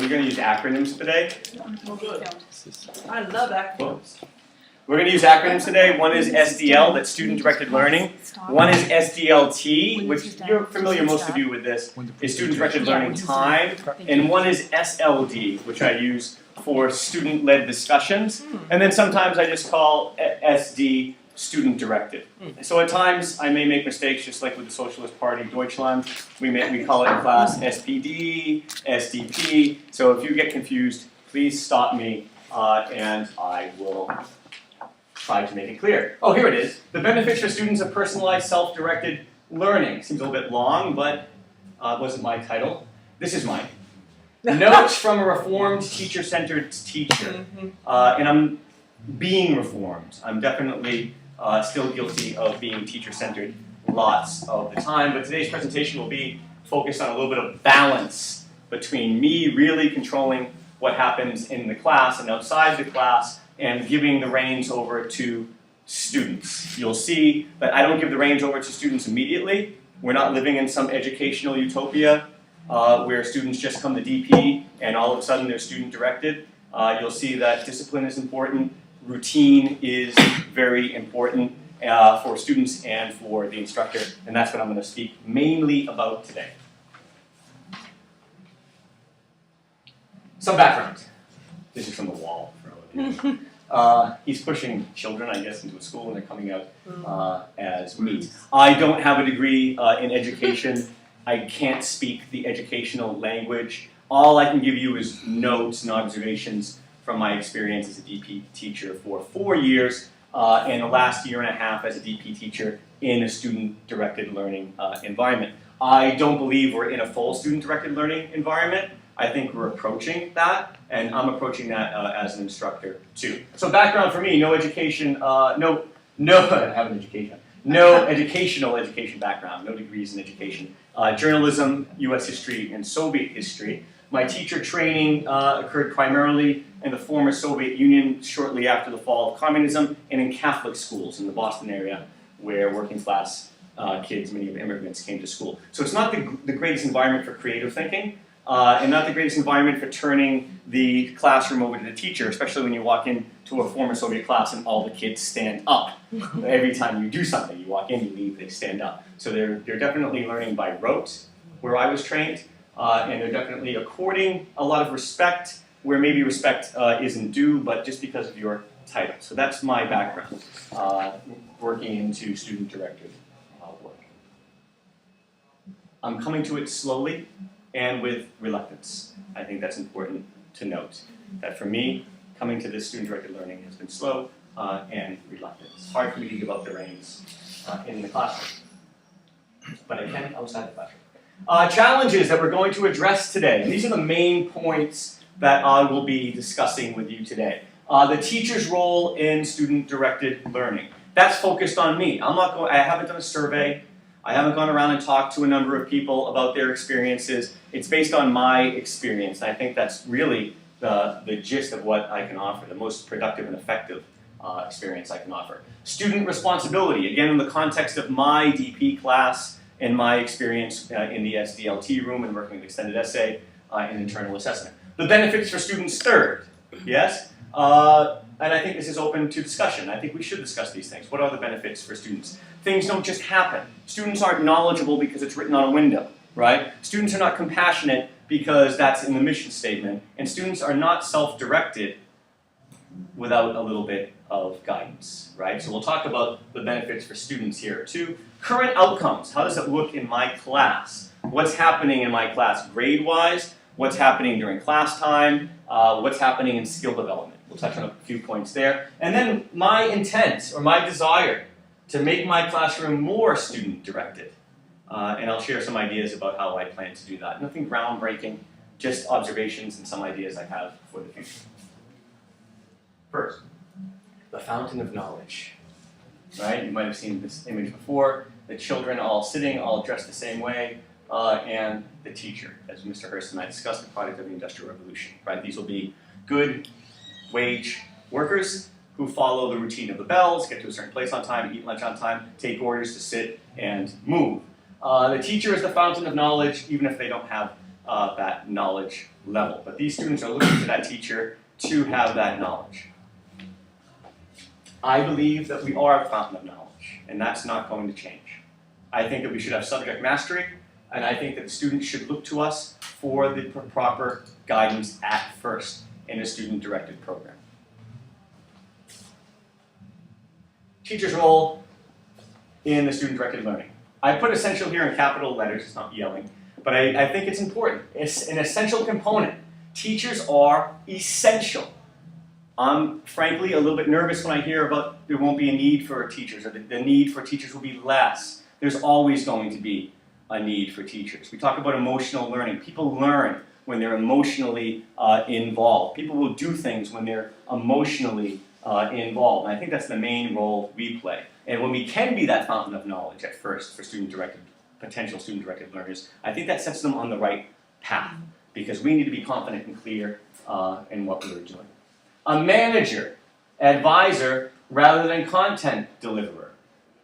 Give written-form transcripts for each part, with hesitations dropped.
we're going to use acronyms today. Oh, good. I love acronyms. We're going to use acronyms today. One is SDL, that's Student-Directed Learning. One is SDLT, which you're familiar, most of you, with this, is Student-Directed Learning Time. And one is SLD, which I use for student-led discussions. And then sometimes I just call SD student-directed. So at times I may make mistakes, just like with the Socialist Party Deutschland. We call it in class SPD, SDP. So if you get confused, please stop me and I will try to make it clear. Oh, here it is. The benefits for students of personalized self-directed learning. Seems a little bit long, but it wasn't my title. This is mine. Notes from a reformed teacher-centered teacher. And I'm being reformed. I'm definitely still guilty of being teacher-centered lots of the time, but today's presentation will be focused on a little bit of balance between me really controlling what happens in the class and outside the class and giving the reins over to students. You'll see that I don't give the reins over to students immediately. We're not living in some educational utopia where students just come to DP and all of a sudden they're student-directed. You'll see that discipline is important. Routine is very important for students and for the instructor, and that's what I'm going to speak mainly about today. Some background. This is from the wall for all of you. He's pushing children, I guess, into a school, and they're coming out as meat. I don't have a degree in education. I can't speak the educational language. All I can give you is notes and observations from my experience as a DP teacher for 4 years and the last year and a half as a DP teacher in a student-directed learning environment. I don't believe we're in a full student-directed learning environment. I think we're approaching that, and I'm approaching that as an instructor too. So background for me, no education, I have an education. No education background, no degrees in education. Journalism, US history, and Soviet history. My teacher training occurred primarily in the former Soviet Union shortly after the fall of communism and in Catholic schools in the Boston area where working class kids, many of immigrants, came to school. So it's not the greatest environment for creative thinking and not the greatest environment for turning the classroom over to the teacher, especially when you walk into a former Soviet class and all the kids stand up. Every time you do something, you walk in, you leave, they stand up. So they're definitely learning by rote where I was trained. And they're definitely according a lot of respect, where maybe respect isn't due, but just because of your title. So that's my background, working into student-directed work. I'm coming to it slowly and with reluctance. I think that's important to note, that for me, coming to this student-directed learning has been slow and reluctant. It's hard for me to give up the reins in the classroom, but I can outside the classroom. Challenges that we're going to address today. And these are the main points that I will be discussing with you today. The teacher's role in student-directed learning. That's focused on me. I haven't done a survey. I haven't gone around and talked to a number of people about their experiences. It's based on my experience. And I think that's really the gist of what I can offer, the most productive and effective experience I can offer. Student responsibility, again in the context of my DP class, and my experience in the SDLT room and working with extended essay and internal assessment. The benefits for students third, yes? And I think this is open to discussion. I think we should discuss these things. What are the benefits for students? Things don't just happen. Students aren't knowledgeable because it's written on a window, right? Students are not compassionate because that's in the mission statement. And students are not self-directed without a little bit of guidance, right? So we'll talk about the benefits for students here too. Current outcomes, how does it look in my class? What's happening in my class grade-wise? What's happening during class time? What's happening in skill development? We'll touch on a few points there. And then my intent or my desire to make my classroom more student-directed. And I'll share some ideas about how I plan to do that. Nothing groundbreaking, just observations and some ideas I have for the future. First, the fountain of knowledge. Right? You might have seen this image before. The children all sitting, all dressed the same way, and the teacher, as Mr. Hurst and I discussed, the product of the Industrial Revolution. Right? These will be good wage workers who follow the routine of the bells, get to a certain place on time, eat lunch on time, take orders to sit and move. The teacher is the fountain of knowledge, even if they don't have that knowledge level. But these students are looking to that teacher to have that knowledge. I believe that we are a fountain of knowledge, and that's not going to change. I think that we should have subject mastery, and I think that the students should look to us for the proper guidance at first in a student-directed program. Teacher's role in the student-directed learning. I put essential here in capital letters, it's not yelling, but I think it's important. It's an essential component. Teachers are essential. I'm frankly a little bit nervous when I hear about there won't be a need for teachers, or the need for teachers will be less. There's always going to be a need for teachers. We talk about emotional learning. People learn when they're emotionally involved. People will do things when they're emotionally involved. And I think that's the main role we play. And when we can be that fountain of knowledge at first for potential student-directed learners, I think that sets them on the right path, because we need to be confident and clear in what we're doing. A manager, advisor, rather than content deliverer.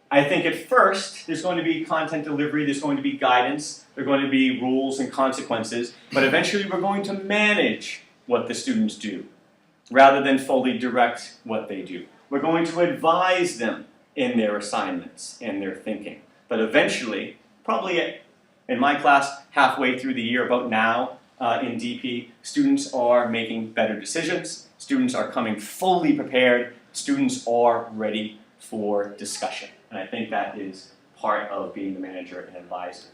I think at first there's going to be content delivery, there's going to be guidance, there are going to be rules and consequences, but eventually we're going to manage what the students do rather than fully direct what they do. We're going to advise them in their assignments and their thinking. But eventually, probably in my class halfway through the year, about now in DP, students are making better decisions, students are coming fully prepared, students are ready for discussion. And I think that is part of being the manager and advisor.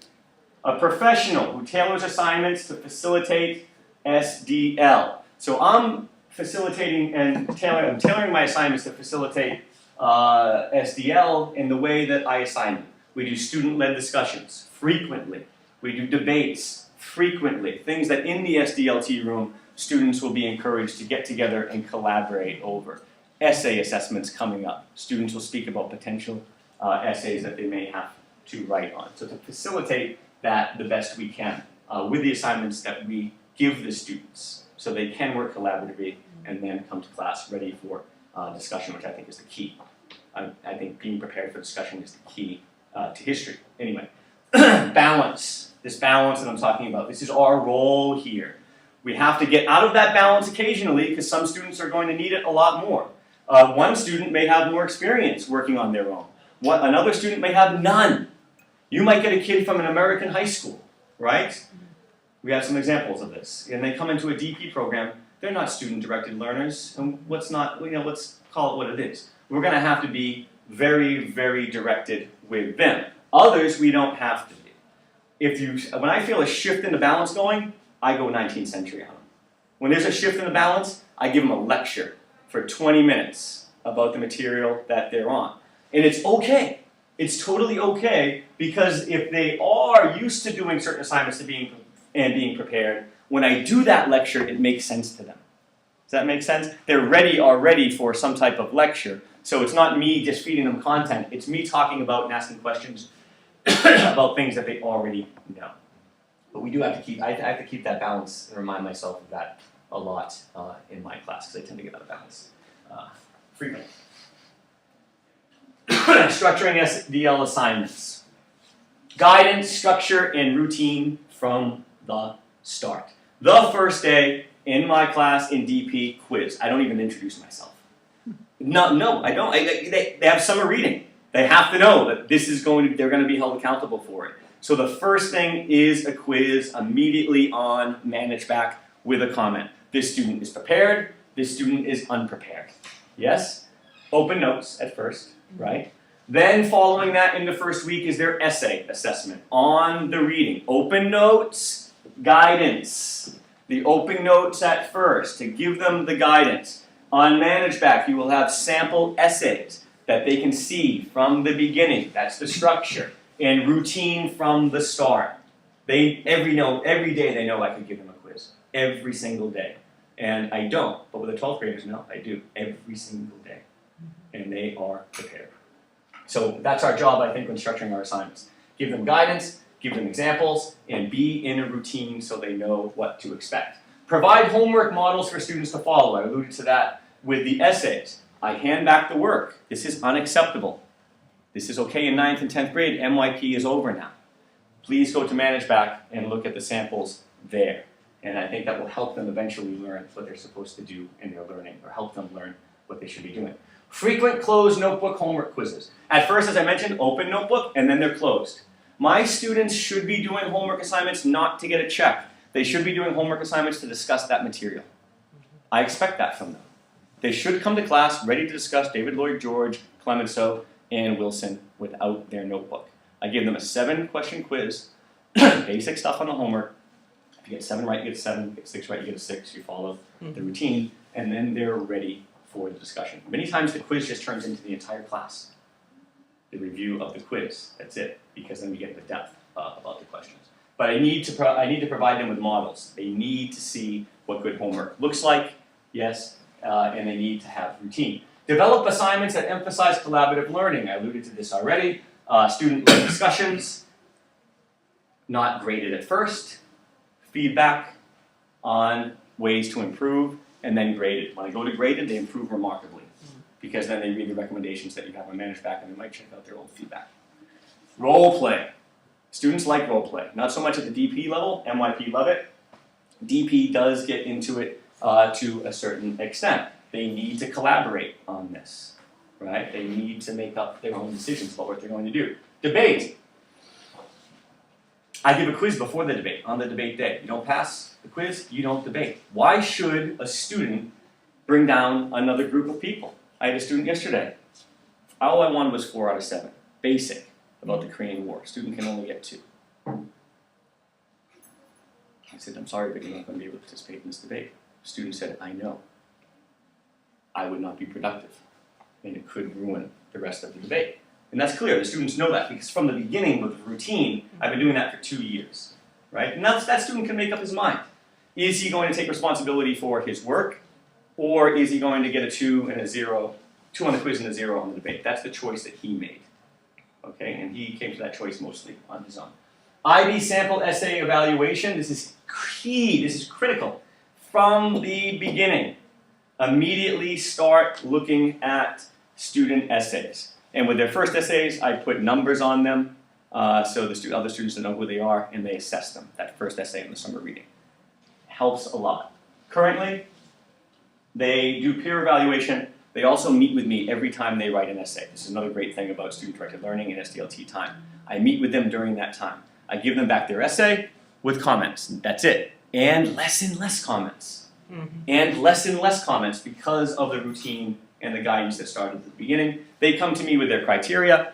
A professional who tailors assignments to facilitate SDL. So I'm facilitating and tailoring my assignments to facilitate SDL in the way that I assign them. We do student-led discussions frequently. We do debates frequently. Things that in the SDLT room, students will be encouraged to get together and collaborate over. Essay assessments coming up. Students will speak about potential essays that they may have to write on. So to facilitate that the best we can with the assignments that we give the students so they can work collaboratively and then come to class ready for discussion, which I think is the key. I think being prepared for discussion is the key to history. Anyway, balance. This balance that I'm talking about, this is our role here. We have to get out of that balance occasionally because some students are going to need it a lot more. One student may have more experience working on their own. Another student may have none. You might get a kid from an American high school, right? We have some examples of this. And they come into a DP program, they're not student-directed learners, and let's call it what it is. We're going to have to be very, very directed with them. Others, we don't have to be. When I feel a shift in the balance going, I go 19th century on them. When there's a shift in the balance, I give them a lecture for 20 minutes about the material that they're on. And it's okay. It's totally okay, because if they are used to doing certain assignments and being prepared, when I do that lecture, it makes sense to them. Does that make sense? They're ready for some type of lecture. So it's not me just feeding them content. It's me talking about and asking questions about things that they already know. But we do have to keep, I have to keep that balance and remind myself of that a lot in my class, because I tend to get out of balance frequently. Structuring SDL assignments. Guidance, structure, and routine from the start. The first day in my class in DP, quiz. I don't even introduce myself. No, I don't. They have summer reading. They have to know that they're going to be held accountable for it. So the first thing is a quiz immediately on manage back with a comment. This student is prepared, this student is unprepared. Yes? Open notes at first, right? Then following that in the first week is their essay assessment on the reading. Open notes, guidance. The open notes at first to give them the guidance. On manage back, you will have sample essays that they can see from the beginning. That's the structure. And routine from the start. Every day they know I could give them a quiz. Every single day. And I don't. But with the 12th graders, no, I do. Every single day. And they are prepared. So that's our job, I think, when structuring our assignments. Give them guidance, give them examples, and be in a routine so they know what to expect. Provide homework models for students to follow. I alluded to that with the essays. I hand back the work. This is unacceptable. This is okay in 9th and 10th grade. MYP is over now. Please go to manage back and look at the samples there. And I think that will help them eventually learn what they're supposed to do in their learning, or help them learn what they should be doing. Frequent closed notebook homework quizzes. At first, as I mentioned, open notebook, and then they're closed. My students should be doing homework assignments not to get a check. They should be doing homework assignments to discuss that material. I expect that from them. They should come to class ready to discuss David Lloyd George, Clemenceau, and Wilson without their notebook. I give them a 7-question quiz, basic stuff on the homework. If you get 7 right, you get a 7. If you get 6 right, you get a 6. You follow the routine, and then they're ready for the discussion. Many times the quiz just turns into the entire class. The review of the quiz, that's it, because then we get the depth about the questions. But I need to provide them with models. They need to see what good homework looks like, yes, and they need to have routine. Develop assignments that emphasize collaborative learning. I alluded to this already. Student-led discussions, not graded at first. Feedback on ways to improve, and then graded. When I go to graded, they improve remarkably, because then they read the recommendations that you have on Manage Back, and they might check out their old feedback. Role play. Students like role play. Not so much at the DP level. MYP love it. DP does get into it to a certain extent. They need to collaborate on this, right? They need to make up their own decisions about what they're going to do. Debate. I give a quiz before the debate, on the debate day. You don't pass the quiz, you don't debate. Why should a student bring down another group of people? I had a student yesterday. All I wanted was 4 out of 7. Basic, about the Korean War. Student can only get 2. I said, I'm sorry, but you're not going to be able to participate in this debate. The student said, I know. I would not be productive, and it could ruin the rest of the debate. And that's clear, the students know that, because from the beginning with the routine, I've been doing that for 2 years, right? And now that student can make up his mind. Is he going to take responsibility for his work, or is he going to get a 2 and a 0, 2 on the quiz and a 0 on the debate? That's the choice that he made, okay? And he came to that choice mostly on his own. IB sample essay evaluation, this is key, this is critical. From the beginning, immediately start looking at student essays. And with their first essays, I put numbers on them so the other students know who they are, and they assess them, that first essay in the summer reading. Helps a lot. Currently, they do peer evaluation. They also meet with me every time they write an essay. This is another great thing about student-directed learning and SDLT time. I meet with them during that time. I give them back their essay with comments. That's it. And less and less comments. And less and less comments because of the routine and the guidance that started at the beginning. They come to me with their criteria.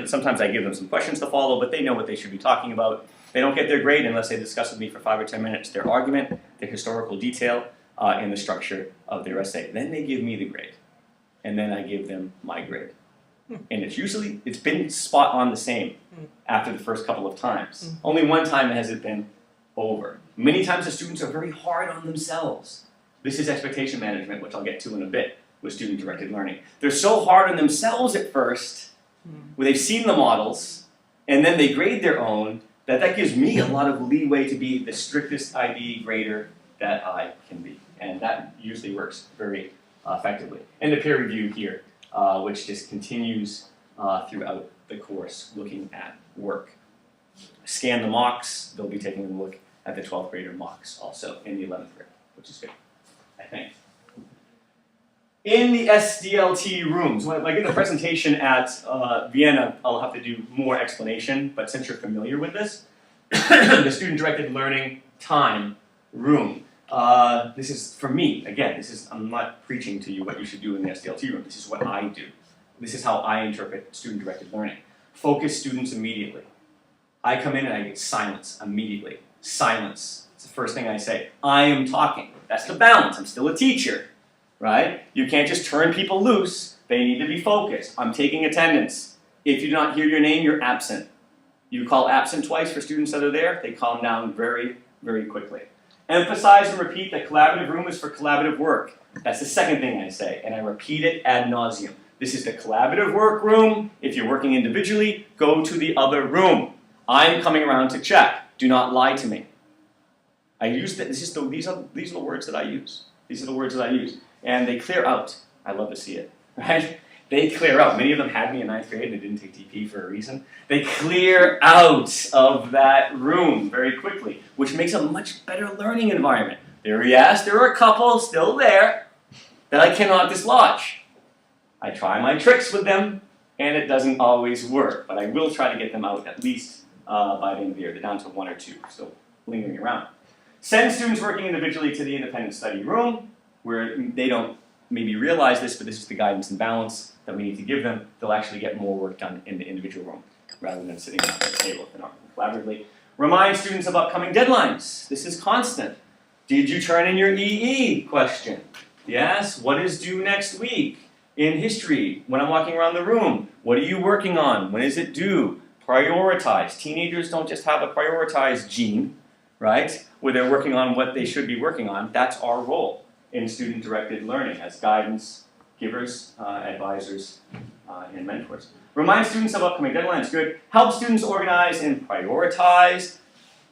Sometimes I give them some questions to follow, but they know what they should be talking about. They don't get their grade unless they discuss with me for 5 or 10 minutes their argument, their historical detail, and the structure of their essay. Then they give me the grade, and then I give them my grade. And it's been spot on the same after the first couple of times. Only one time has it been over. Many times the students are very hard on themselves. This is expectation management, which I'll get to in a bit with student-directed learning. They're so hard on themselves at first, where they've seen the models, and then they grade their own, that gives me a lot of leeway to be the strictest IB grader that I can be. And that usually works very effectively. And the peer review here, which just continues throughout the course, looking at work. Scan the mocks, they'll be taking a look at the 12th grader mocks also in the 11th grade, which is good, I think. In the SDLT rooms, when I give the presentation at Vienna, I'll have to do more explanation, but since you're familiar with this, the student-directed learning time room. This is, for me, again, I'm not preaching to you what you should do in the SDLT room. This is what I do. This is how I interpret student-directed learning. Focus students immediately. I come in and I get silence immediately. Silence. It's the first thing I say. I am talking. That's the balance. I'm still a teacher, right? You can't just turn people loose. They need to be focused. I'm taking attendance. If you do not hear your name, you're absent. You call absent twice for students that are there, they calm down very, very quickly. Emphasize and repeat that collaborative room is for collaborative work. That's the second thing I say, and I repeat it ad nauseum. This is the collaborative work room. If you're working individually, go to the other room. I'm coming around to check. Do not lie to me. I use that. These are the words that I use. These are the words that I use, and they clear out. I love to see it, right? They clear out. Many of them had me in 9th grade and they didn't take DP for a reason. They clear out of that room very quickly, which makes a much better learning environment. Yes, there are a couple still there that I cannot dislodge. I try my tricks with them, and it doesn't always work, but I will try to get them out at least by the end of the year. They're down to 1 or 2, still lingering around. Send students working individually to the independent study room, where they don't maybe realize this, but this is the guidance and balance that we need to give them. They'll actually get more work done in the individual room, rather than sitting at the table if they're not working collaboratively. Remind students of upcoming deadlines. This is constant. Did you turn in your EE question? Yes. What is due next week? In history, when I'm walking around the room, what are you working on? When is it due? Prioritize. Teenagers don't just have a prioritize gene, right? Where they're working on what they should be working on. That's our role in student-directed learning as guidance, givers, advisors, and mentors. Remind students of upcoming deadlines. Good. Help students organize and prioritize.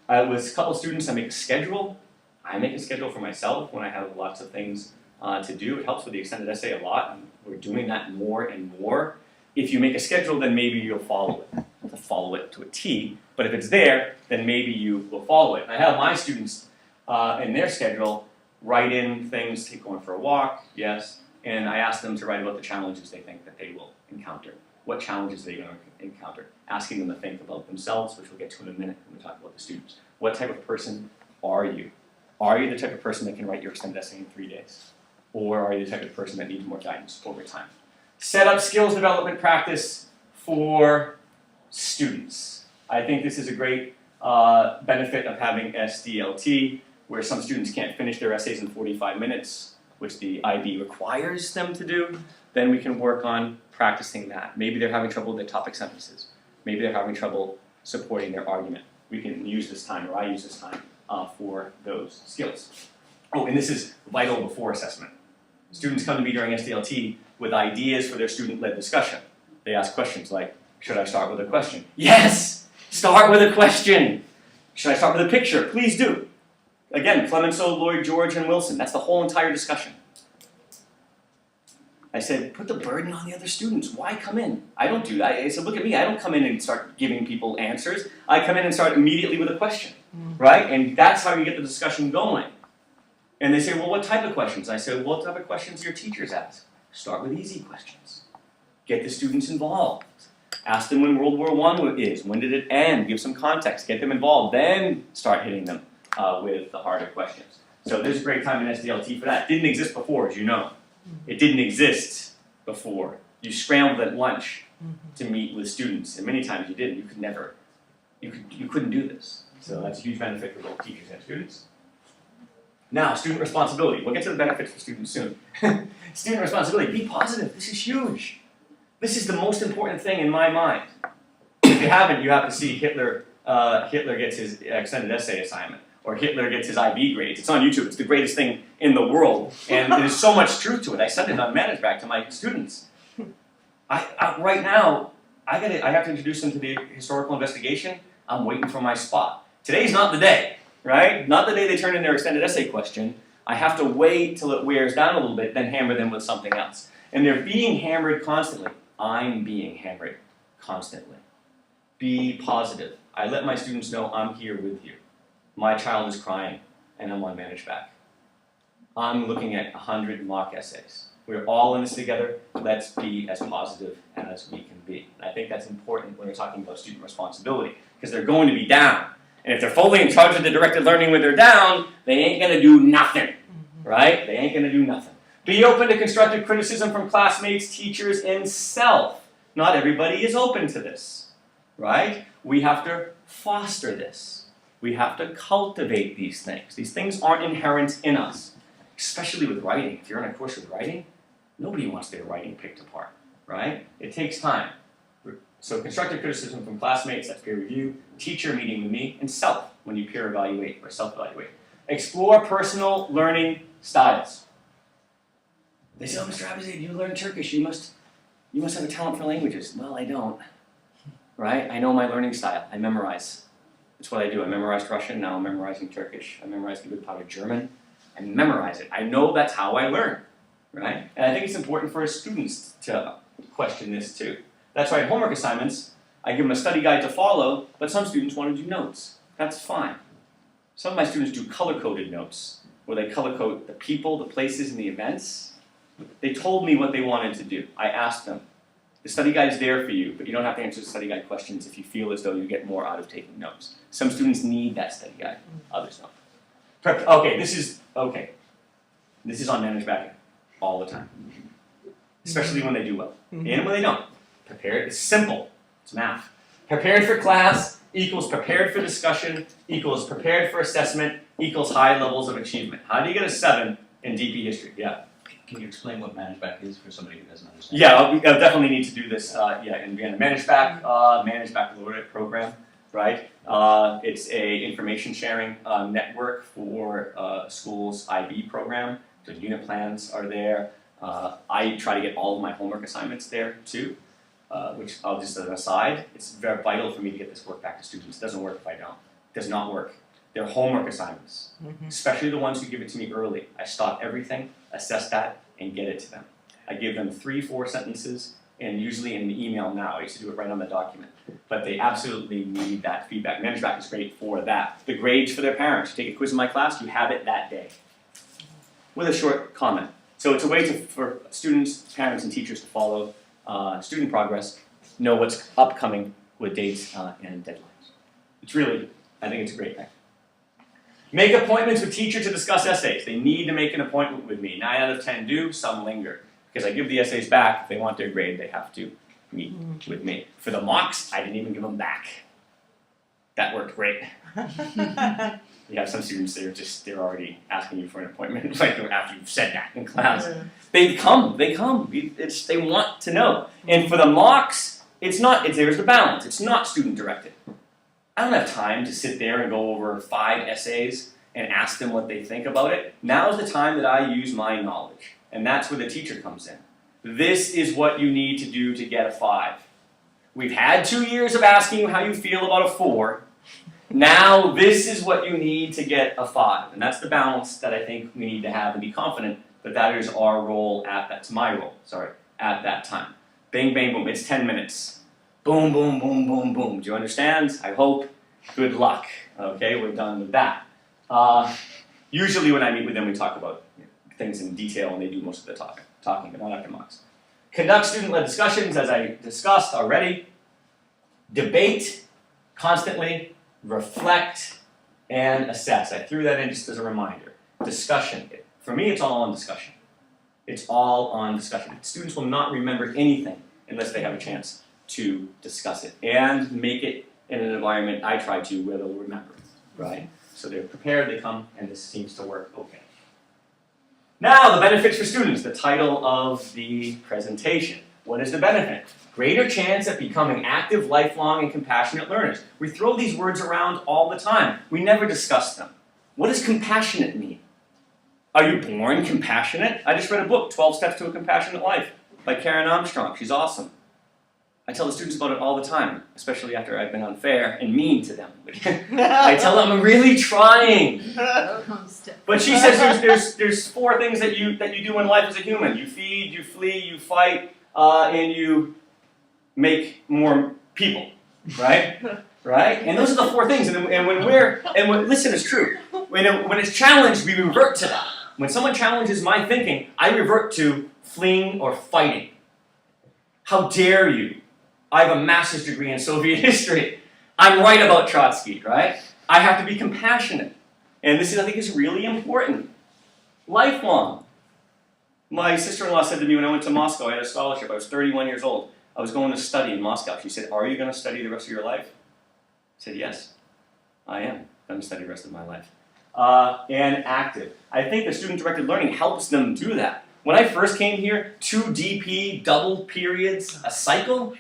With a couple students, I make a schedule. I make a schedule for myself when I have lots of things to do. It helps with the extended essay a lot. We're doing that more and more. If you make a schedule, then maybe you'll follow it. To follow it to a T. But if it's there, then maybe you will follow it. I have my students in their schedule write in things, take going for a walk, yes, and I ask them to write about the challenges they think that they will encounter. What challenges are they going to encounter? Asking them to think about themselves, which we'll get to in a minute when we talk about the students. What type of person are you? Are you the type of person that can write your extended essay in 3 days? Or are you the type of person that needs more guidance over time? Set up skills development practice for students. I think this is a great benefit of having SDLT, where some students can't finish their essays in 45 minutes, which the IB requires them to do. Then we can work on practicing that. Maybe they're having trouble with their topic sentences. Maybe they're having trouble supporting their argument. We can use this time, or I use this time, for those skills. Oh, and this is vital before assessment. Students come to me during SDLT with ideas for their student-led discussion. They ask questions like, should I start with a question? Yes! Start with a question! Should I start with a picture? Please do. Again, Clemenceau, Lloyd George, and Wilson. That's the whole entire discussion. I said, put the burden on the other students. Why come in? I don't do that. I said, look at me. I don't come in and start giving people answers. I come in and start immediately with a question, right? And that's how you get the discussion going. And they say, well, what type of questions? I said, what type of questions do your teachers ask? Start with easy questions. Get the students involved. Ask them when World War I is. When did it end? Give some context. Get them involved. Then start hitting them with the harder questions. So there's a great time in SDLT for that. It didn't exist before, as you know. It didn't exist before. You scrambled at lunch to meet with students, and many times you didn't. You could never, you couldn't do this. So that's a huge benefit for both teachers and students. Now, student responsibility. We'll get to the benefits for students soon. Student responsibility. Be positive. This is huge. This is the most important thing in my mind. If you haven't, you have to see Hitler gets his extended essay assignment, or Hitler gets his IB grades. It's on YouTube. It's the greatest thing in the world, and there's so much truth to it. I send it on ManageBack to my students. Right now, I have to introduce them to the historical investigation. I'm waiting for my spot. Today's not the day, right? Not the day they turn in their extended essay question. I have to wait till it wears down a little bit, then hammer them with something else. And they're being hammered constantly. I'm being hammered constantly. Be positive. I let my students know I'm here with you. My child is crying, and I'm on ManageBack. I'm looking at 100 mock essays. We're all in this together. Let's be as positive as we can be. And I think that's important when we're talking about student responsibility, because they're going to be down. And if they're fully in charge of the directed learning when they're down, they ain't going to do nothing, right? They ain't going to do nothing. Be open to constructive criticism from classmates, teachers, and self. Not everybody is open to this, right? We have to foster this. We have to cultivate these things. These things aren't inherent in us, especially with writing. If you're in a course with writing, nobody wants their writing picked apart, right? It takes time. So constructive criticism from classmates, that's peer review, teacher meeting with me, and self, when you peer evaluate or self-evaluate. Explore personal learning styles. They say, oh, Mr. Abizade, you learn Turkish, you must have a talent for languages. Well, I don't, right? I know my learning style. I memorize. That's what I do. I memorized Russian, now I'm memorizing Turkish. I memorized a good part of German. I memorize it. I know that's how I learn, right? And I think it's important for students to question this too. That's right, homework assignments, I give them a study guide to follow, but some students want to do notes. That's fine. Some of my students do color-coded notes, where they color-code the people, the places, and the events. They told me what they wanted to do. I asked them. The study guide is there for you, but you don't have to answer the study guide questions if you feel as though you get more out of taking notes. Some students need that study guide, others don't. Okay, this is on managed backing all the time, especially when they do well, and when they don't. Prepared, it's simple, it's math. Prepared for class equals prepared for discussion equals prepared for assessment equals high levels of achievement. How do you get a 7 in DP history? Yeah. Can you explain what managed back is for somebody who doesn't understand? Yeah, I'll definitely need to do this. In Vienna, managed baccalaureate program, right? It's a information sharing network for schools' IB program. The unit plans are there. I try to get all of my homework assignments there too, which I'll just as an aside. It's very vital for me to get this work back to students. It doesn't work if I don't. It does not work. They're homework assignments, especially the ones who give it to me early. I stop everything, assess that, and get it to them. I give them 3-4 sentences, and usually in an email now. I used to do it right on the document. But they absolutely need that feedback. Managed back is great for that. The grades for their parents. You take a quiz in my class, you have it that day. With a short comment. So it's a way for students, parents, and teachers to follow student progress, know what's upcoming with dates and deadlines. It's really, I think it's a great thing. Make appointments with teachers to discuss essays. They need to make an appointment with me. 9 out of 10 do, some linger. Because I give the essays back. If they want their grade, they have to meet with me. For the mocks, I didn't even give them back. That worked great. You have some students that are they're already asking you for an appointment like after you've said that in class. Yeah. They come. They want to know. And for the mocks, there's the balance. It's not student directed. I don't have time to sit there and go over 5 essays and ask them what they think about it. Now's the time that I use my knowledge. And that's where the teacher comes in. This is what you need to do to get a 5. We've had 2 years of asking you how you feel about a 4. Now this is what you need to get a 5. And that's the balance that I think we need to have and be confident that that is our role at that time. Bang, bang, boom. It's 10 minutes. Boom, boom, boom, boom, boom. Do you understand? I hope. Good luck. Okay, we're done with that. Usually when I meet with them, we talk about things in detail, and they do most of the talking, but not after mocks. Conduct student-led discussions, as I discussed already. Debate constantly, reflect, and assess. I threw that in just as a reminder. Discussion. For me, it's all on discussion. It's all on discussion. Students will not remember anything unless they have a chance to discuss it and make it in an environment I try to where they'll remember, right? So they're prepared, they come, and this seems to work okay. Now, the benefits for students, the title of the presentation. What is the benefit? Greater chance at becoming active, lifelong, and compassionate learners. We throw these words around all the time. We never discuss them. What does compassionate mean? Are you born compassionate? I just read a book, 12 Steps to a Compassionate Life, by Karen Armstrong. She's awesome. I tell the students about it all the time, especially after I've been unfair and mean to them. I tell them I'm really trying. But she says there's 4 things that you do in life as a human. You feed, you flee, you fight, and you make more people, right? Right? And those are the 4 things. Listen, it's true. When it's challenged, we revert to that. When someone challenges my thinking, I revert to fleeing or fighting. How dare you? I have a master's degree in Soviet history. I'm right about Trotsky, right? I have to be compassionate. And this, I think, is really important. Lifelong. My sister-in-law said to me when I went to Moscow, I had a scholarship, I was 31 years old. I was going to study in Moscow. She said, "Are you going to study the rest of your life?" I said, "Yes, I am going to study the rest of my life." And active. I think the student-directed learning helps them do that. When I first came here, 2 DP, double periods, a cycle,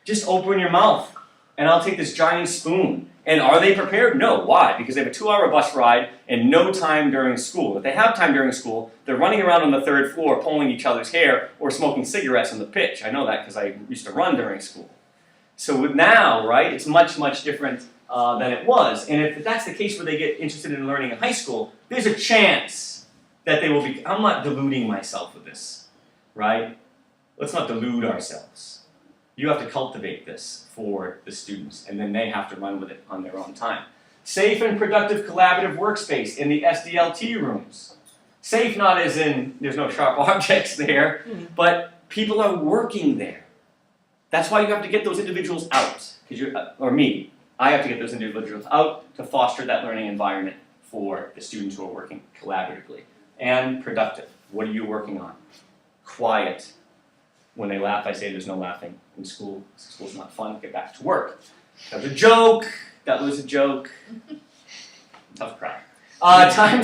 just open your mouth, and I'll take this giant spoon. And are they prepared? No. Why? Because they have a 2-hour bus ride and no time during school. If they have time during school, they're running around on the 3rd floor pulling each other's hair or smoking cigarettes on the pitch. I know that because I used to run during school. So now, right, it's much, much different than it was. And if that's the case where they get interested in learning in high school, there's a chance that they will be... I'm not deluding myself with this, right? let's not delude ourselves. You have to cultivate this for the students, and then they have to run with it on their own time. Safe and productive collaborative workspace in the SDLT rooms. Safe not as in there's no sharp objects there, but people are working there. That's why you have to get those individuals out, or me. I have to get those individuals out to foster that learning environment for the students who are working collaboratively. And productive. What are you working on? Quiet. When they laugh, I say there's no laughing in school. School's not fun. Get back to work. That was a joke. That was a joke. Tough crowd. Time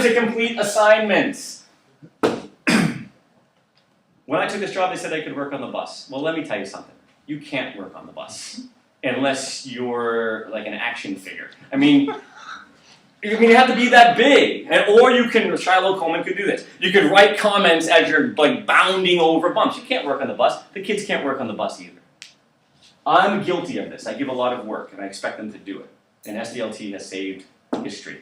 to complete assignments. When I took this job, they said I could work on the bus. Well, let me tell you something. You can't work on the bus unless you're like an action figure. I mean, you have to be that big. Or you can, Shiloh Coleman could do this. You could write comments as you're like bounding over bumps. You can't work on the bus. The kids can't work on the bus either. I'm guilty of this. I give a lot of work and I expect them to do it. And SDLT has saved history.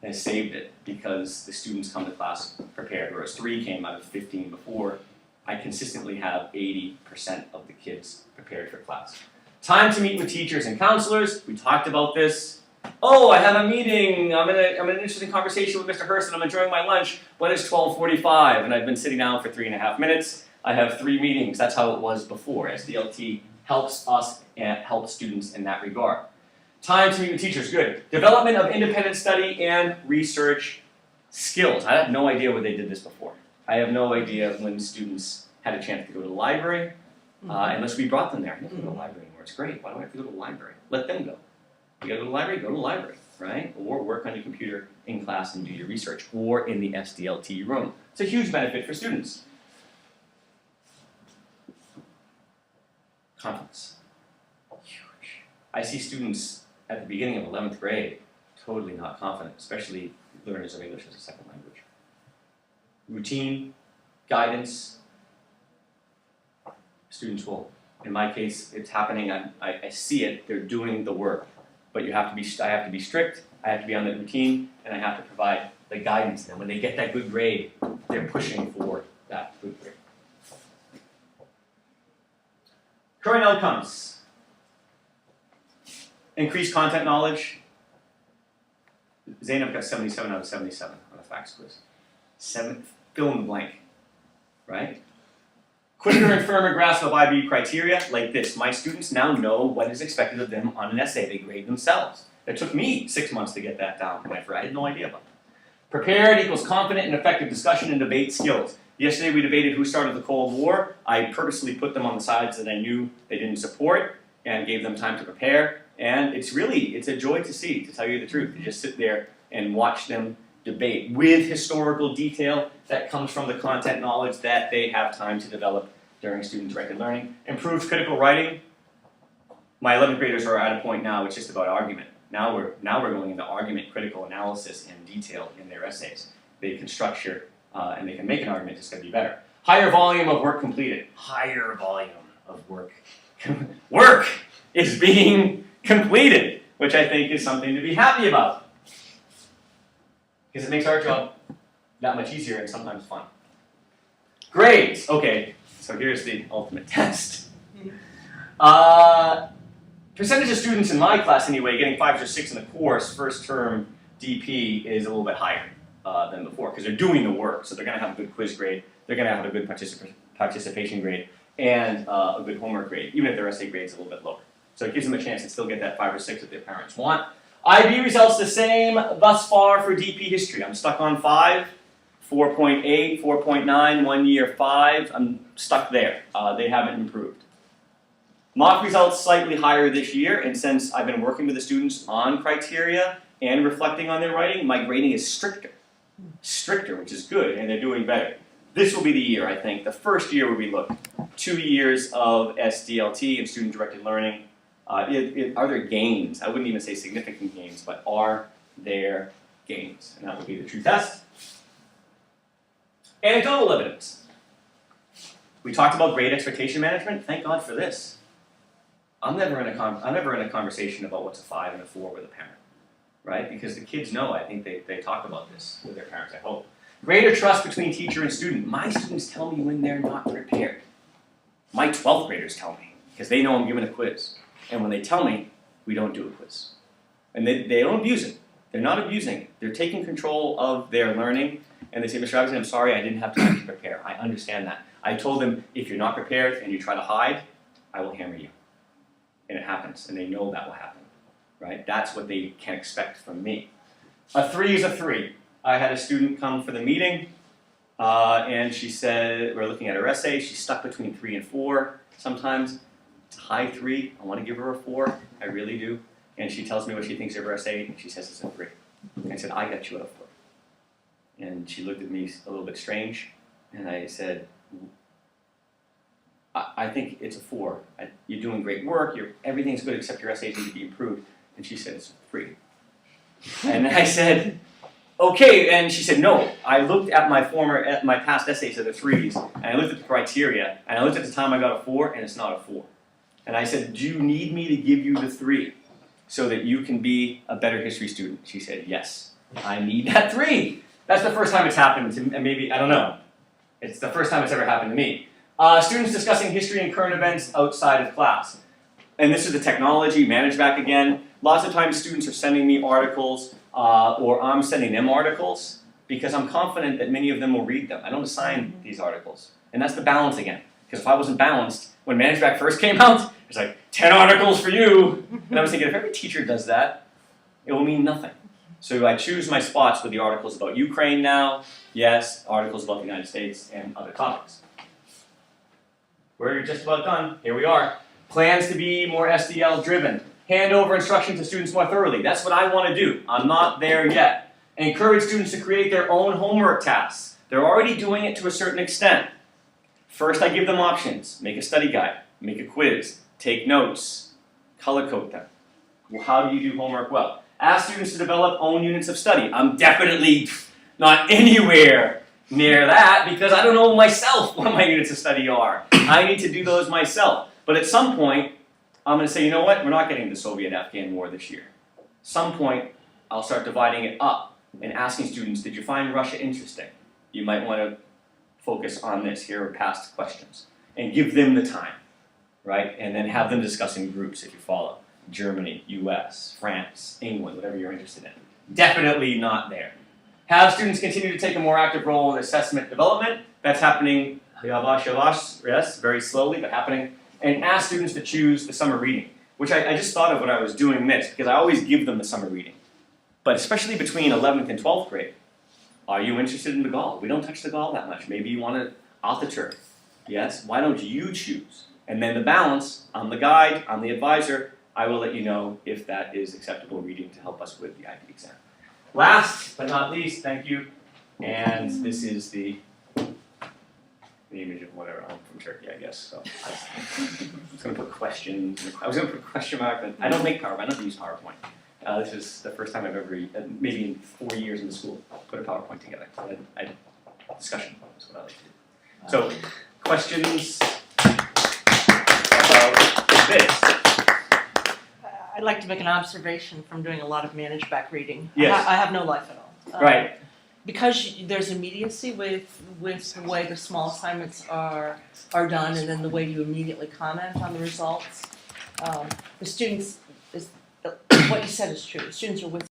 Has saved it because the students come to class prepared, whereas 3 came out of 15 before. I consistently have 80% of the kids prepared for class. Time to meet with teachers and counselors. We talked about this. Oh, I have a meeting. I'm in an interesting conversation with Mr. Hurst and I'm enjoying my lunch. When it's 12:45 and I've been sitting down for 3.5 minutes. I have 3 meetings. That's how it was before. SDLT helps us and helps students in that regard. Time to meet with teachers, good. Development of independent study and research skills. I have no idea where they did this before. I have no idea when students had a chance to go to the library, unless we brought them there. I don't go to the library anymore. It's great. Why do I have to go to the library? Let them go. You gotta go to the library? Go to the library, right? Or work on your computer in class and do your research, or in the SDLT room. It's a huge benefit for students. Confidence. Huge. I see students at the beginning of 11th grade, totally not confident, especially learners of English as a second language. Routine, guidance, students will, in my case, it's happening, I see it, they're doing the work. But I have to be strict, I have to be on the routine, and I have to provide the guidance. And when they get that good grade, they're pushing for that good grade. Current outcomes. Increased content knowledge. Zainab got 77 out of 77 on a facts quiz. Fill in the blank, right? Quicker and firmer grasp of IB criteria, like this. My students now know what is expected of them on an essay. They grade themselves. It took me 6 months to get that down. I had no idea about that. Prepared equals confident and effective discussion and debate skills. Yesterday we debated who started the Cold War. I purposely put them on the sides that I knew they didn't support and gave them time to prepare. And it's a joy to see, to tell you the truth. You just sit there and watch them debate with historical detail that comes from the content knowledge that they have time to develop during student-directed learning. Improved critical writing. My 11th graders are at a point now, it's just about argument. Now we're going into argument, critical analysis, and detail in their essays. They can structure and they can make an argument that's going to be better. Higher volume of work completed. Higher volume of work. Work is being completed, which I think is something to be happy about. Because it makes our job that much easier and sometimes fun. Grades. Okay, so here's the ultimate test. Percentage of students in my class anyway getting 5s or 6 in the course, first term DP is a little bit higher than before because they're doing the work. So they're going to have a good quiz grade, they're going to have a good participation grade, and a good homework grade, even if their essay grade is a little bit lower. So it gives them a chance to still get that 5 or 6 that their parents want. IB results the same thus far for DP history. I'm stuck on 5, 4.8, 4.9, 1 year 5. I'm stuck there. They haven't improved. Mock results slightly higher this year, and since I've been working with the students on criteria and reflecting on their writing, my grading is stricter. Stricter, which is good, and they're doing better. This will be the year, I think. The first year where we look. 2 years of SDLT and student-directed learning. Are there gains? I wouldn't even say significant gains, but are there gains? And that would be the true test. Anecdotal evidence. We talked about grade expectation management. Thank God for this. I'm never in a conversation about what's a 5 and a 4 with a parent, right? Because the kids know. I think they talk about this with their parents. I hope. Greater trust between teacher and student. My students tell me when they're not prepared. My 12th graders tell me, because they know I'm giving a quiz. And when they tell me, we don't do a quiz. And they don't abuse it. They're not abusing it. They're taking control of their learning. And they say, Mr. Robinson, I'm sorry, I didn't have time to prepare. I understand that. I told them, if you're not prepared and you try to hide, I will hammer you. And it happens, and they know that will happen, right? That's what they can expect from me. A 3 is a 3. I had a student come for the meeting, and she said, we're looking at her essay, she's stuck between 3 and 4 sometimes. High 3, I want to give her a 4, I really do. And she tells me what she thinks of her essay, and she says it's a 3. And I said, I got you at a 4. And she looked at me a little bit strange, and I said, I think it's a 4. You're doing great work, everything's good except your essays need to be improved. And she said, it's a 3. And I said, okay, and she said, no, I looked at my past essays at the 3s, and I looked at the criteria, and I looked at the time I got a 4, and it's not a 4. And I said, do you need me to give you the 3 so that you can be a better history student? She said, yes, I need that 3. That's the first time it's happened to me, and maybe, I don't know. It's the first time it's ever happened to me. Students discussing history and current events outside of class. And this is the technology, manage back again. Lots of times students are sending me articles, or I'm sending them articles, because I'm confident that many of them will read them. I don't assign these articles. And that's the balance again. Because if I wasn't balanced, when ManageBack first came out, it's like, 10 articles for you. And I was thinking, if every teacher does that, it will mean nothing. So I choose my spots with the articles about Ukraine now, yes, articles about the United States, and other topics. We're just about done. Here we are. Plans to be more SDL driven. Hand over instruction to students more thoroughly. That's what I want to do. I'm not there yet. Encourage students to create their own homework tasks. They're already doing it to a certain extent. First, I give them options. Make a study guide. Make a quiz. Take notes. Color code them. Well, how do you do homework well? Ask students to develop own units of study. I'm definitely not anywhere near that because I don't know myself what my units of study are. I need to do those myself. But at some point, I'm going to say, you know what? We're not getting the Soviet-Afghan war this year. Some point, I'll start dividing it up and asking students, did you find Russia interesting? You might want to focus on this. Here are past questions. And give them the time, right? And then have them discuss in groups if you follow. Germany, US, France, England, whatever you're interested in. Definitely not there. Have students continue to take a more active role in assessment development. That's happening, yes, very slowly, but happening. And ask students to choose the summer reading, which I just thought of when I was doing this, because I always give them the summer reading. But especially between 11th and 12th grade, are you interested in the Gaul? We don't touch the Gaul that much. Maybe you want to author. Yes? Why don't you choose? And then the balance, I'm the guide, I'm the advisor, I will let you know if that is acceptable reading to help us with the IB exam. Last but not least, thank you. And this is the image of whatever. I'm from Turkey, I guess. So I was going to put questions. I was going to put a question mark. But I don't make PowerPoint. I don't use PowerPoint. This is the first time I've ever, maybe in 4 years in the school, put a PowerPoint together. Discussion is what I like to do. So questions about this? I'd like to make an observation from doing a lot of ManageBack reading. Yes. I have no life at all. Right. Because there's immediacy with the way the small assignments are done, and then the way you immediately comment on the results. The students, what you said is true. The students are with